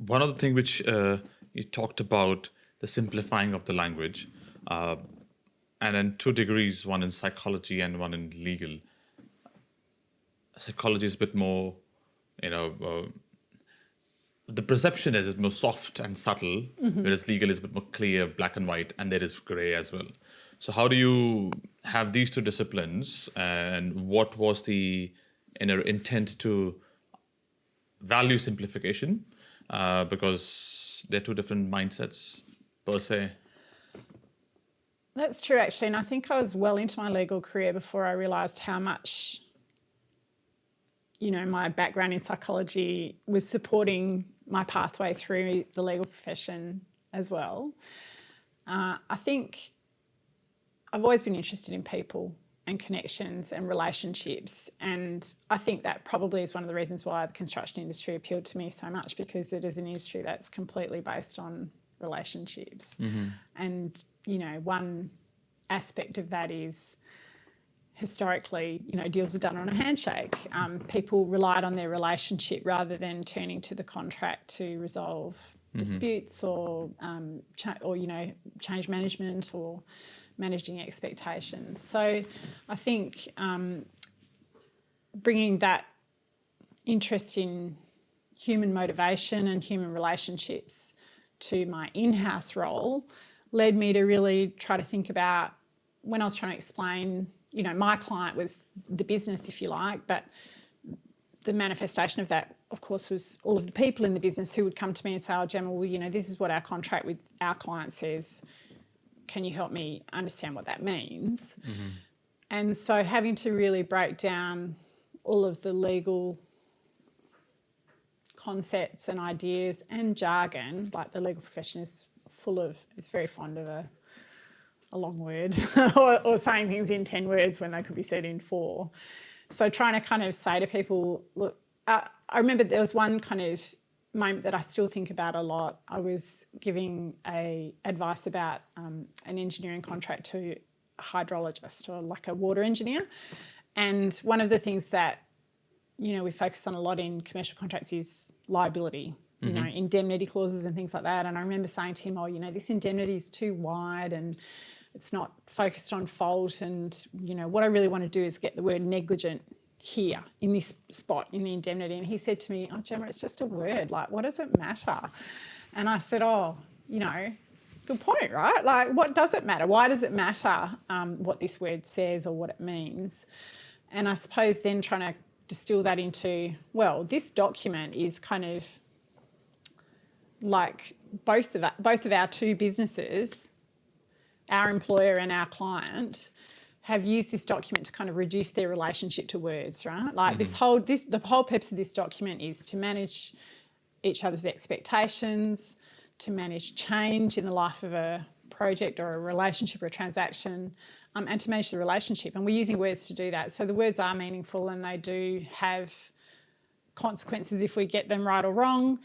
One of the things which you talked about, the simplifying of the language, uh, and then 2 degrees, one in psychology and one in legal. Psychology is a bit more, you know, the perception is more soft and subtle, whereas legal is a bit more clear, black and white, and there is gray as well. So how do you have these two disciplines, and what was the inner intent to value simplification? Because they're two different mindsets per se. That's true, actually. And I think I was well into my legal career before I realised how much, my background in psychology was supporting my pathway through the legal profession as well. I think I've always been interested in people and connections and relationships. And I think that probably is one of the reasons why the construction industry appealed to me so much, because it is an industry that's completely based on relationships. And, one aspect of that is historically, deals are done on a handshake. People relied on their relationship rather than turning to the contract to resolve disputes or change management or managing expectations. So I think bringing that interest in human motivation and human relationships to my in-house role led me to really try to think about, when I was trying to explain, my client was the business, if you like, but the manifestation of that, of course, was all of the people in the business who would come to me and say, oh, Gemma, well, this is what our contract with our client says. Can you help me understand what that means? And so having to really break down all of the legal concepts and ideas and jargon, like the legal profession is very fond of a long word or saying things in 10 words when they could be said in 4. So trying to kind of say to people, look, I remember there was one kind of moment that I still think about a lot. I was giving advice about an engineering contract to a hydrologist or like a water engineer. And one of the things that, we focus on a lot in commercial contracts is liability, indemnity clauses and things like that. And I remember saying to him, this indemnity is too wide and it's not focused on fault. And, what I really want to do is get the word negligent here in this spot in the indemnity. And he said to me, oh, Gemma, it's just a word. Like, what does it matter? And I said, good point, right? Like, what does it matter? Why does it matter what this word says or what it means? And I suppose then trying to distill that into, well, this document is kind of like both of our two businesses, our employer and our client, have used this document to kind of reduce their relationship to words, right? Like the whole purpose of this document is to manage each other's expectations, to manage change in the life of a project or a relationship or a transaction, and to manage the relationship. And we're using words to do that. So the words are meaningful and they do have consequences if we get them right or wrong.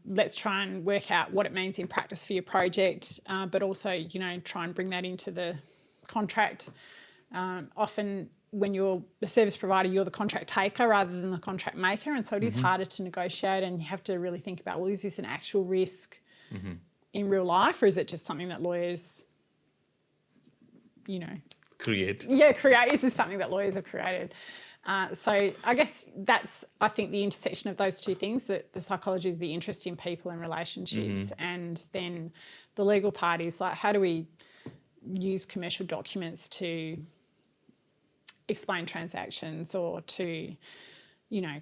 Let's try and work out what it means in practice for your project, but also, try and bring that into the contract. Often when you're the service provider, you're the contract taker rather than the contract maker. And so it is harder to negotiate, and you have to really think about, well, is this an actual risk in real life, or is it just something that lawyers, Create. Yeah, create. Is this something that lawyers have created? So I guess that's, I think, the intersection of those two things, that the psychology is the interest in people and relationships, and then the legal part is like, how do we use commercial documents to explain transactions or to,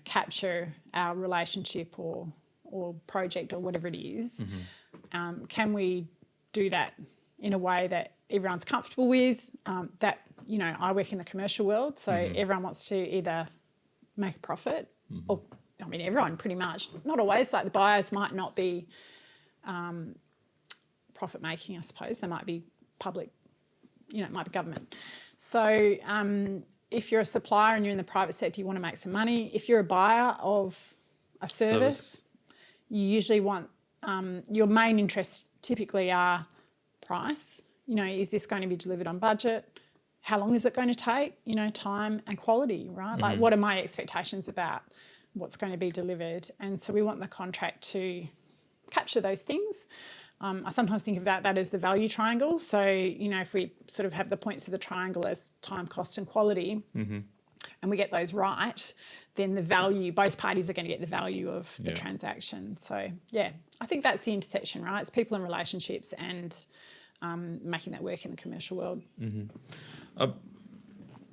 capture our relationship or project or whatever it is. Can we do that in a way that everyone's comfortable with? I work in the commercial world, so everyone wants to either make a profit or, everyone pretty much, not always, like the buyers might not be profit making, I suppose. They might be public, it might be government. So if you're a supplier and you're in the private sector, you want to make some money. If you're a buyer of a service. You usually want, your main interests typically are price. Is this going to be delivered on budget? How long is it going to take? Time and quality, right? Like, what are my expectations about what's going to be delivered? And so we want the contract to capture those things. I sometimes think of that as the value triangle. So, if we sort of have the points of the triangle as time, cost and quality, and we get those right, then the value, both parties are going to get the value of the transaction. So, yeah, I think that's the intersection, right? It's people and relationships and making that work in the commercial world.